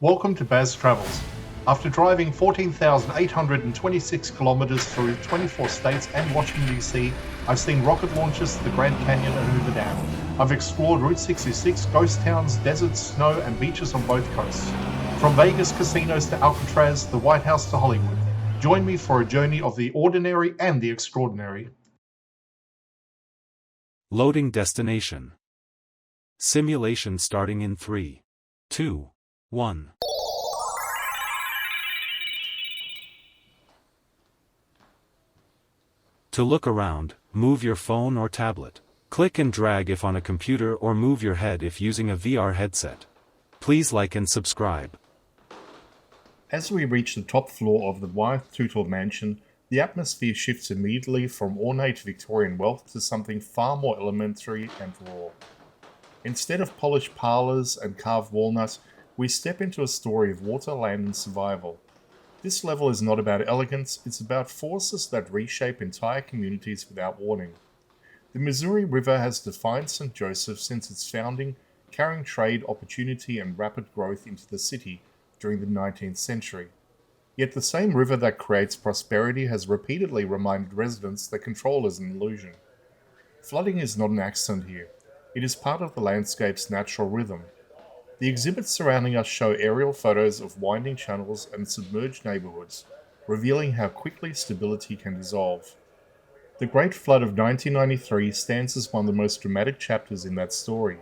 Welcome to Baz Travels. After driving 14,826 kilometers through 24 states and Washington, D.C., I've seen rocket launches to the Grand Canyon and Hoover Dam. I've explored Route 66, ghost towns, deserts, snow, and beaches on both coasts. From Vegas casinos to Alcatraz, the White House to Hollywood. Join me for a journey of the ordinary and the extraordinary. Loading destination. Simulation starting in 3, 2, 1. To look around, move your phone or tablet. Click and drag if on a computer or move your head if using a VR headset. Please like and subscribe. As we reach the top floor of the Wyeth Tootle Mansion, the atmosphere shifts immediately from ornate Victorian wealth to something far more elementary and raw. Instead of polished parlors and carved walnut, we step into a story of water, land, and survival. This level is not about elegance, it's about forces that reshape entire communities without warning. The Missouri River has defined St. Joseph since its founding, carrying trade, opportunity, and rapid growth into the city during the 19th century. Yet the same river that creates prosperity has repeatedly reminded residents that control is an illusion. Flooding is not an accident here. It is part of the landscape's natural rhythm. The exhibits surrounding us show aerial photos of winding channels and submerged neighborhoods, revealing how quickly stability can dissolve. The Great Flood of 1993 stands as one of the most dramatic chapters in that story.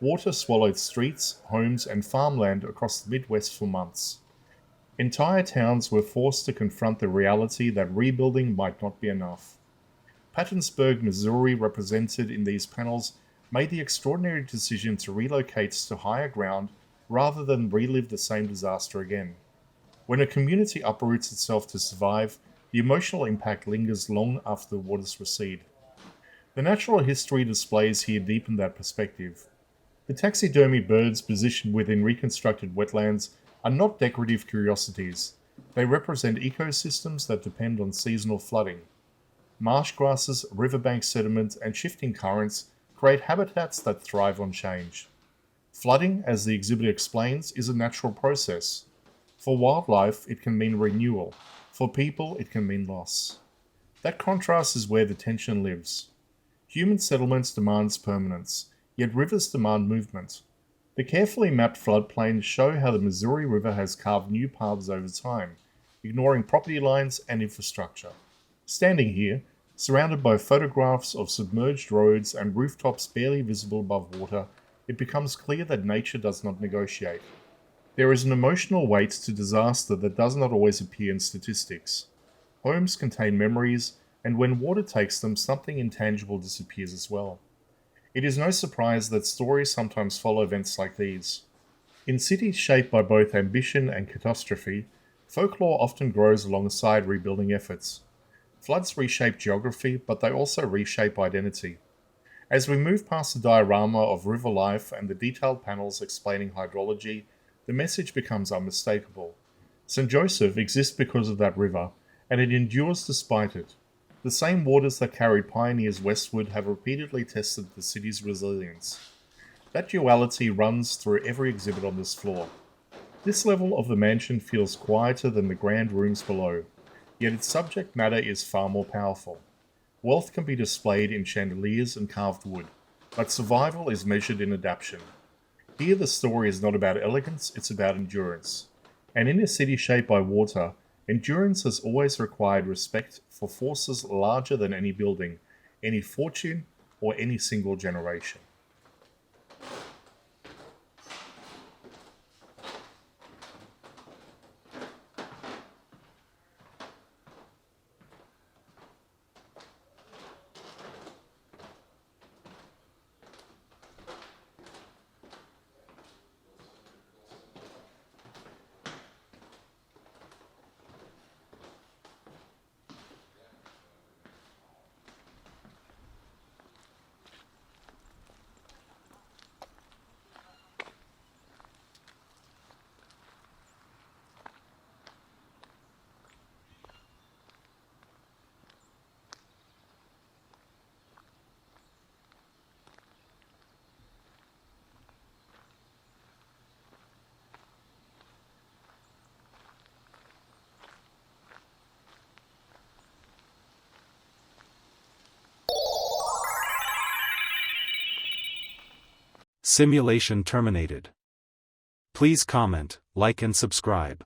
Water swallowed streets, homes, and farmland across the Midwest for months. Entire towns were forced to confront the reality that rebuilding might not be enough. Pattonsburg, Missouri, represented in these panels, made the extraordinary decision to relocate to higher ground rather than relive the same disaster again. When a community uproots itself to survive, the emotional impact lingers long after the waters recede. The natural history displays here deepen that perspective. The taxidermy birds positioned within reconstructed wetlands are not decorative curiosities. They represent ecosystems that depend on seasonal flooding. Marsh grasses, riverbank sediment, and shifting currents create habitats that thrive on change. Flooding, as the exhibit explains, is a natural process. For wildlife, it can mean renewal. For people, it can mean loss. That contrast is where the tension lives. Human settlements demands permanence, yet rivers demand movement. The carefully mapped floodplains show how the Missouri River has carved new paths over time, ignoring property lines and infrastructure. Standing here, surrounded by photographs of submerged roads and rooftops barely visible above water, it becomes clear that nature does not negotiate. There is an emotional weight to disaster that does not always appear in statistics. Homes contain memories, and when water takes them, something intangible disappears as well. It is no surprise that stories sometimes follow events like these. In cities shaped by both ambition and catastrophe, folklore often grows alongside rebuilding efforts. Floods reshape geography, but they also reshape identity. As we move past the diorama of river life and the detailed panels explaining hydrology, the message becomes unmistakable. St. Joseph exists because of that river, and it endures despite it. The same waters that carried pioneers westward have repeatedly tested the city's resilience. That duality runs through every exhibit on this floor. This level of the mansion feels quieter than the grand rooms below, yet its subject matter is far more powerful. Wealth can be displayed in chandeliers and carved wood, but survival is measured in adaptation. Here the story is not about elegance, it's about endurance. And in a city shaped by water, endurance has always required respect for forces larger than any building, any fortune, or any single generation. Simulation terminated. Please comment, like and subscribe.